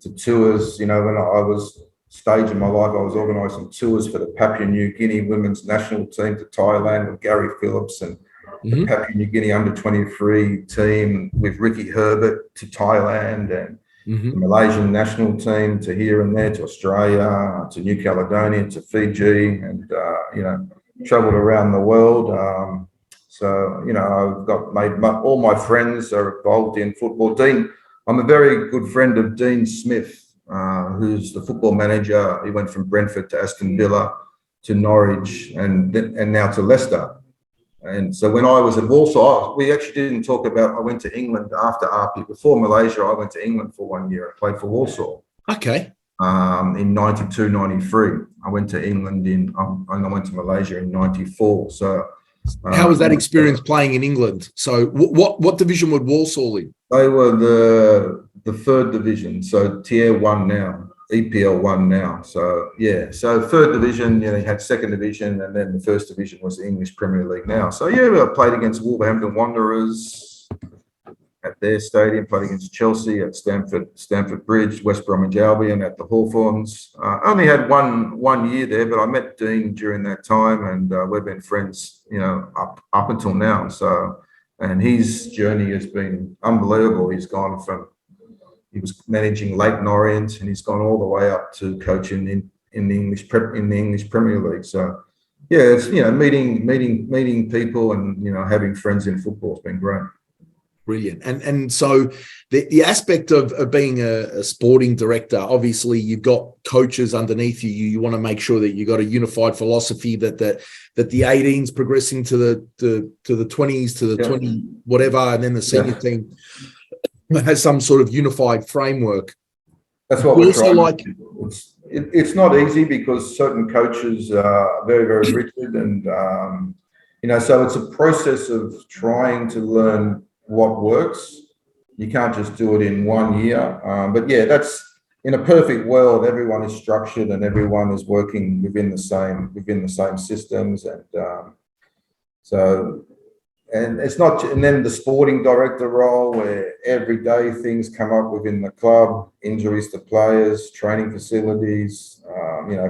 to tours. When I was stage in my life, I was organising tours for the Papua New Guinea women's national team to Thailand with Gary Phillips, and the Papua New Guinea under-23 team with Ricky Herbert to Thailand, and the Malaysian national team to here and there, to Australia, to New Caledonia, to Fiji, and traveled around the world. I've got all my friends are involved in football. I'm a very good friend of Dean Smith, who's the football manager. He went from Brentford to Aston Villa to Norwich and now to Leicester. And so when I was at Warsaw, we actually didn't talk about, I went to England after RP. Before Malaysia, I went to England for 1 year. I played for Warsaw. Okay. In 92, 93. I went to England and I went to Malaysia in 94. So how was that experience playing in England? So what division would Warsaw in? They were the third division, so Tier 1 now, EPL 1 now. So yeah, so third division, you had second division, and then the first division was the English Premier League now. So yeah, I played against Wolverhampton Wanderers at their stadium, played against Chelsea at Stamford Bridge, West Bromwich Albion at the Hawthorns. Only had one year there, but I met Dean during that time, and we've been friends, up until now. So, and his journey has been unbelievable. He's gone from, he was managing Leyton Orient, and he's gone all the way up to coaching in the English Premier League. So, yeah, it's meeting people and having friends in football has been great. Brilliant. And so the aspect of being a sporting director, obviously you've got coaches underneath you. You want to make sure that you got a unified philosophy, that the 18s progressing to the 20s, to the 20 whatever, and then the senior team has some sort of unified framework. That's what we're trying to do. It's not easy because certain coaches are very, very rigid, and so it's a process of trying to learn what works. You can't just do it in 1 year. But yeah, that's, in a perfect world, everyone is structured and everyone is working within the same systems. And and it's not, and then the sporting director role, where every day things come up within the club, injuries to players, training facilities,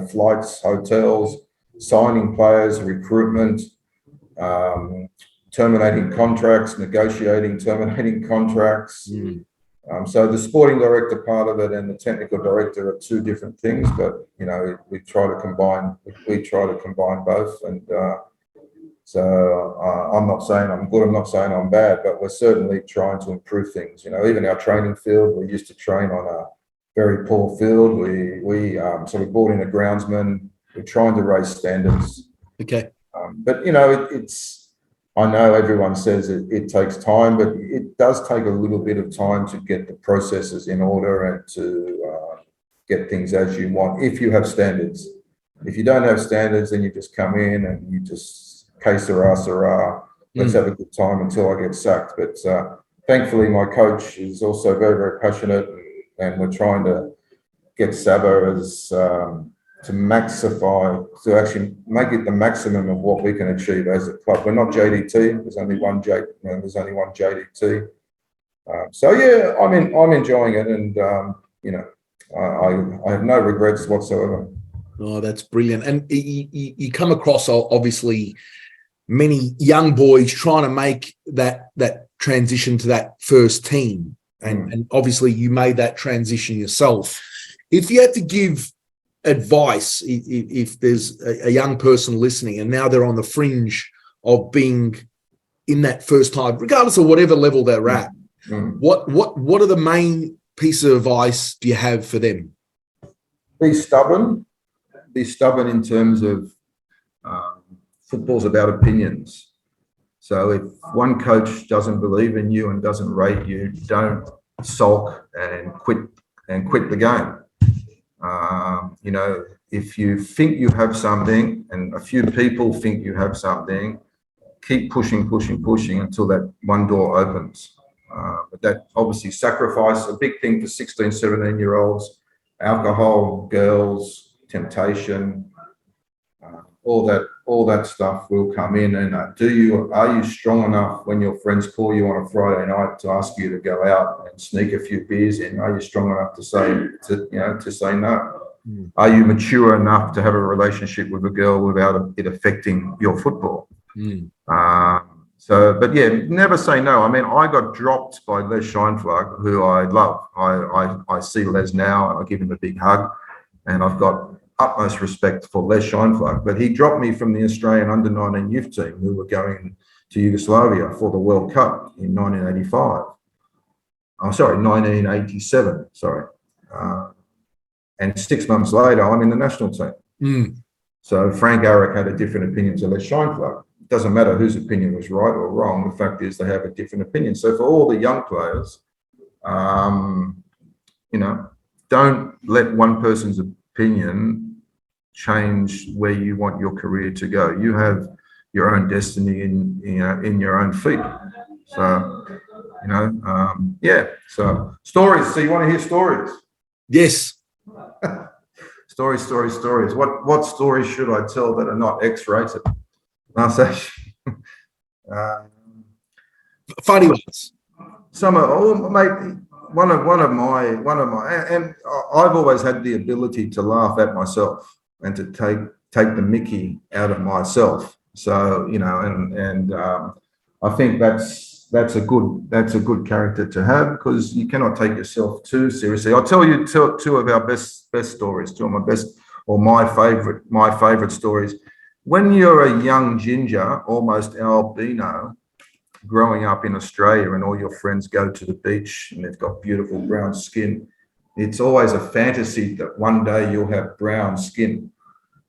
flights, hotels, signing players, recruitment, terminating contracts, terminating contracts. So the sporting director part of it and the technical director are two different things, but we try to combine both. And I'm not saying I'm good, I'm not saying I'm bad, but we're certainly trying to improve things. Even our training field, we used to train on a very poor field. So we brought in a groundsman. We're trying to raise standards. Okay. But I know everyone says it takes time, but it does take a little bit of time to get the processes in order and to get things as you want, if you have standards. If you don't have standards, then you just come in and you just que sera, let's have a good time until I get sacked. But thankfully, my coach is also very, very passionate, and we're trying to get Sabah as to actually make it the maximum of what we can achieve as a club. We're not JDT. There's only one JDT. So yeah, I'm enjoying it, and I have no regrets whatsoever. Oh, that's brilliant. And you come across, obviously, many young boys trying to make that transition to that first team. And obviously you made that transition yourself. If you had to give advice, if there's a young person listening and now they're on the fringe of being in that first time, regardless of whatever level they're at, what are the main pieces of advice do you have for them? Be stubborn. Be stubborn in terms of football's about opinions. So if one coach doesn't believe in you and doesn't rate you, don't sulk and quit the game. You know, if you think you have something and a few people think you have something, keep pushing until that one door opens. But that obviously sacrifice, a big thing for 16, 17-year-olds, alcohol, girls, temptation, all that stuff will come in. And are you strong enough when your friends call you on a Friday night to ask you to go out and sneak a few beers in? Are you strong enough to say no? Are you mature enough to have a relationship with a girl without it affecting your football? But yeah, never say no. I mean, I got dropped by Les Scheinflag, who I love. I see Les now and I give him a big hug, and I've got utmost respect for Les Scheinflag. But he dropped me from the Australian under-19 youth team, who were going to Yugoslavia for the World Cup in 1985. Oh, sorry, 1987. Sorry. And 6 months later, I'm in the national team. So Frank Arok had a different opinion to Les Scheinflag. It doesn't matter whose opinion was right or wrong. The fact is they have a different opinion. So for all the young players, you know, don't let one person's opinion change where you want your career to go. You have your own destiny in your own feet. So, you know, yeah. So stories. So you want to hear stories? Yes. Stories. What stories should I tell that are not X-rated? Funny ones. Some are, mate. One of my, and I've always had the ability to laugh at myself and to take the mickey out of myself. So, you know, and I think that's a good character to have, because you cannot take yourself too seriously. I'll tell you two of our best stories, two of my best, or my favorite stories. When you're a young ginger, almost albino, growing up in Australia, and all your friends go to the beach and they've got beautiful brown skin, it's always a fantasy that one day you'll have brown skin.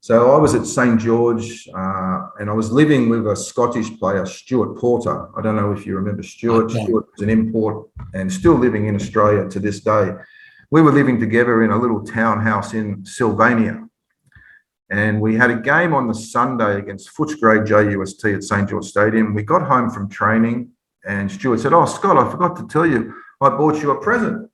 So I was at St. George and I was living with a Scottish player, Stuart Porter. I don't know if you remember Stuart. Okay. Stuart was an import and still living in Australia to this day. We were living together in a little townhouse in Sylvania. And we had a game on the Sunday against Footscray JUST at St. George Stadium. We got home from training and Stuart said, "Oh, Scott, I forgot to tell you, I bought you a present."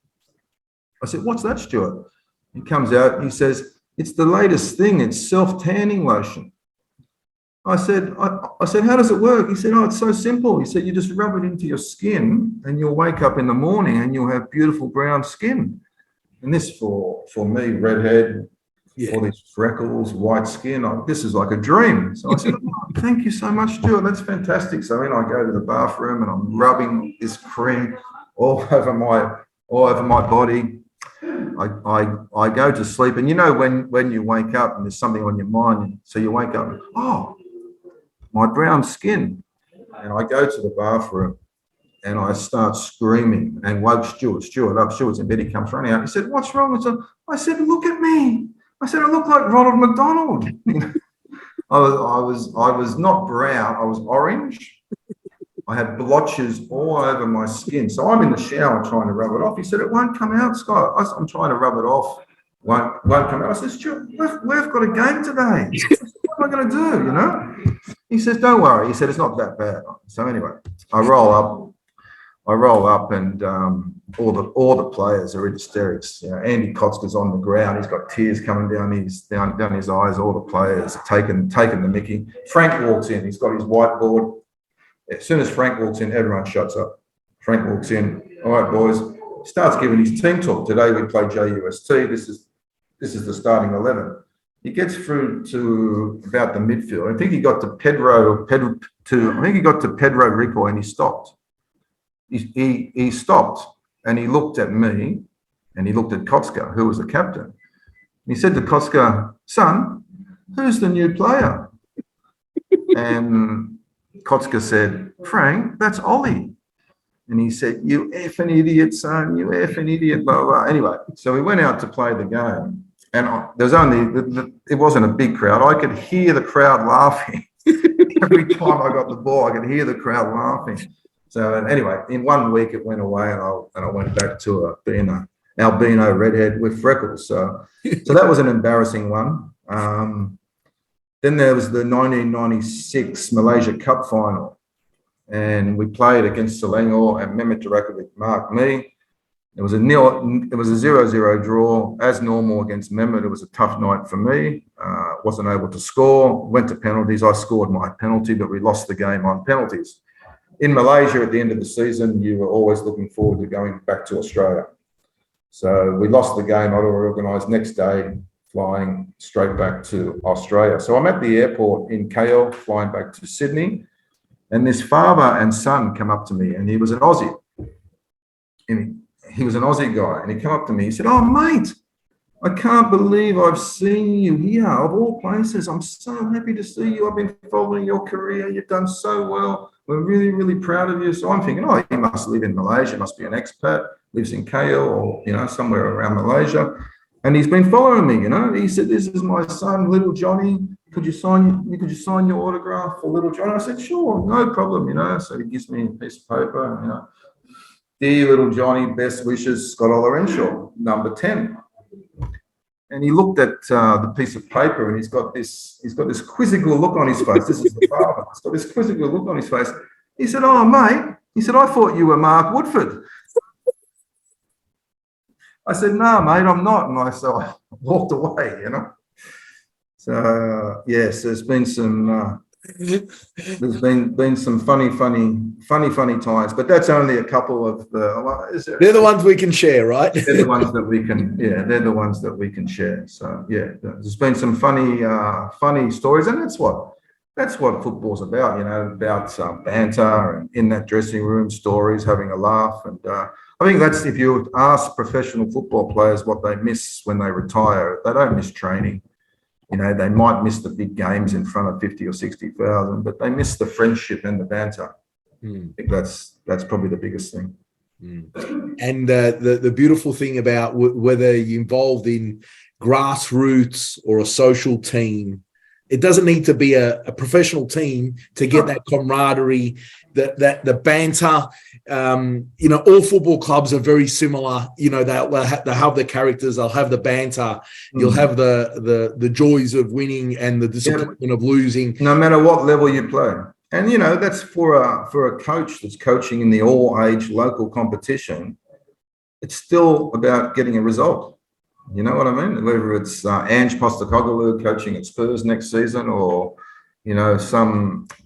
I said, "What's that, Stuart?" He comes out and he says, "It's the latest thing. It's self-tanning lotion." I said, "How does it work?" He said, "Oh, it's so simple." He said, "You just rub it into your skin and you'll wake up in the morning and you'll have beautiful brown skin." And this for me, redhead, all these freckles, white skin, this is like a dream. So I said, "Oh, thank you so much, Stuart. That's fantastic." So then I go to the bathroom and I'm rubbing this cream all over my body. I go to sleep, and you know when you wake up and there's something on your mind, so you wake up, "Oh, my brown skin," and I go to the bathroom and I start screaming and woke Stuart up. Stuart's in bed. He comes running out. He said, "What's wrong?" I said, "Look at me." I said, "I look like Ronald McDonald." I was not brown. I was orange. I had blotches all over my skin. So I'm in the shower trying to rub it off. He said, "It won't come out, Scott." I'm trying to rub it off. Won't come out. I said, "Stuart, we've got a game today. What am I going to do, you know?" He says, "Don't worry." He said, "It's not that bad." So anyway, I roll up and all the players are in hysterics. You know, Andy Kotzker's on the ground. He's got tears coming down his eyes. All the players are taking the mickey. Frank walks in. He's got his whiteboard. As soon as Frank walks in, everyone shuts up. Frank walks in. "All right, boys." Starts giving his team talk. "Today we play JUST. This is the starting 11. He gets through to about the midfield. I think he got to Pedro Rico, and he stopped. He stopped and he looked at me and he looked at Kotska, who was the captain. And he said to Kotska, "Son, who's the new player?" And Kotska said, "Frank, that's Ollie." And he said, "You effing idiot, son, you effing idiot, blah, blah." Anyway, so we went out to play the game. And there was it wasn't a big crowd. I could hear the crowd laughing. Every time I got the ball, I could hear the crowd laughing. So anyway, in 1 week it went away, and I went back to being an albino redhead with freckles. So that was an embarrassing one. Then there was the 1996 Malaysia Cup final, and we played against Selangor, and Mehmet Durakovic marked me. It was a 0-0 draw, as normal against Mehmet. It was a tough night for me. Wasn't able to score. Went to penalties. I scored my penalty, but we lost the game on penalties. In Malaysia, at the end of the season, you were always looking forward to going back to Australia. So we lost the game. I'd organised next day, flying straight back to Australia. So I'm at the airport in KL, flying back to Sydney, and this father and son come up to me, and he was an Aussie. And he was an Aussie guy, and he came up to me. He said, "Oh, mate, I can't believe I've seen you here, of all places. I'm so happy to see you. I've been following your career. You've done so well. We're really, really proud of you." So I'm thinking, oh, he must live in Malaysia, must be an expat, lives in KL or, somewhere around Malaysia. And he's been following me, He said, "This is my son, little Johnny. Could you sign your autograph for little Johnny?" I said, "Sure, no problem, So he gives me a piece of paper, "Dear little Johnny, best wishes, Scott Ollerenshaw, number 10. And he looked at the piece of paper, and he's got this quizzical look on his face. This is the father. He's got this quizzical look on his face. He said, "Oh, mate," he said, "I thought you were Mark Woodford." I said, "No, mate, I'm not." And so I walked away, So yes, there's been some funny times, but that's only a couple of the. They're the ones we can share, right? They're the ones that we can. Yeah, they're the ones that we can share. So yeah, there's been some funny stories, and that's what football's about. About banter and in that dressing room, stories, having a laugh, and I think that's, if you ask professional football players what they miss when they retire, they don't miss training. They might miss the big games in front of 50 or 60,000, but they miss the friendship and the banter. I think that's probably the biggest thing. And the beautiful thing about whether you're involved in grassroots or a social team, it doesn't need to be a professional team to get that camaraderie, that the banter. All football clubs are very similar. They'll have the characters, they'll have the banter, you'll have the joys of winning and the disappointment of losing. No matter what level you play. And that's for a coach that's coaching in the all-age local competition. It's still about getting a result. You know what I mean? Whether it's Ange Postecoglou coaching at Spurs next season, or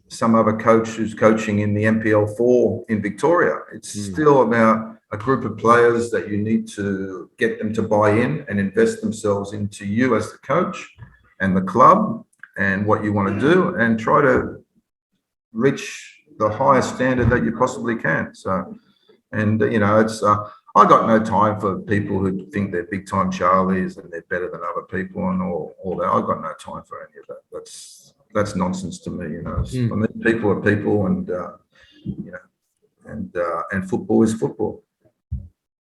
some other coach who's coaching in the NPL 4 in Victoria. It's still about a group of players that you need to get them to buy in and invest themselves into you as the coach and the club and what you want to do, and try to reach the highest standard that you possibly can. So, and it's I got no time for people who think they're big time Charlies and they're better than other people and all that. I got no time for any of that. That's nonsense to me. I mean, people are people, and and football is football.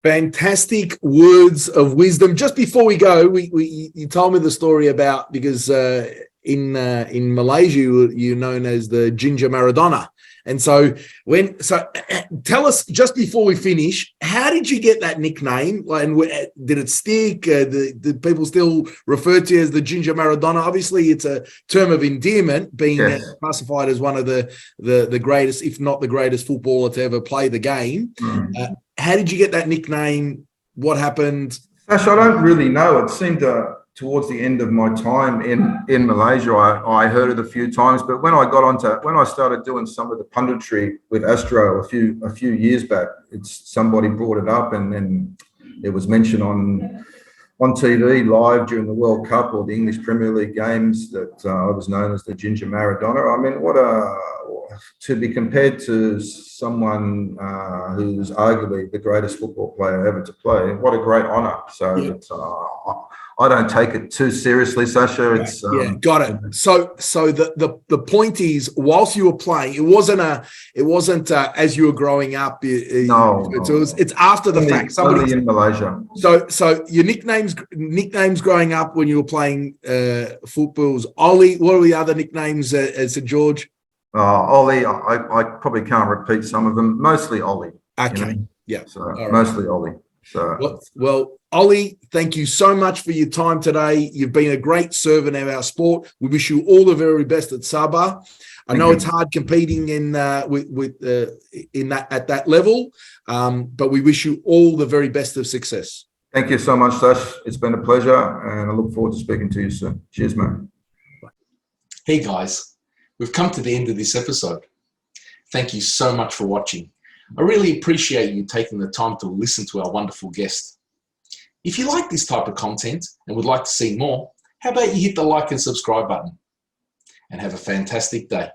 Fantastic words of wisdom. Just before we go, you told me the story about, because in Malaysia you're known as the Ginger Maradona. And so tell us, just before we finish, how did you get that nickname? And did it stick? Did people still refer to you as the Ginger Maradona? Obviously, it's a term of endearment, being classified as one of the greatest, if not the greatest footballer to ever play the game. How did you get that nickname? What happened? Sasha, I don't really know. It seemed towards the end of my time in Malaysia, I heard it a few times, but when I started doing some of the punditry with Astro a few years back, somebody brought it up, and then it was mentioned on on TV live during the World Cup or the English Premier League games that I was known as the Ginger Maradona. I mean, to be compared to someone who's arguably the greatest football player ever to play, what a great honor. So I don't take it too seriously, Sasha. It's got it. So the point is, whilst you were playing, it wasn't as you were growing up. It's after the fact. Only in Malaysia. So your nicknames growing up when you were playing football was Ollie. What are the other nicknames at St George? Ollie, I probably can't repeat some of them. Mostly Ollie. Okay. So mostly Ollie. So well, Ollie, thank you so much for your time today. You've been a great servant of our sport. We wish you all the very best at Sabah. I know it's hard competing in at that level, but we wish you all the very best of success. Thank you so much, Sash. It's been a pleasure, and I look forward to speaking to you soon. Cheers, mate. Hey guys, we've come to the end of this episode. Thank you so much for watching. I really appreciate you taking the time to listen to our wonderful guest. If you like this type of content and would like to see more, how about you hit the like and subscribe button? And have a fantastic day.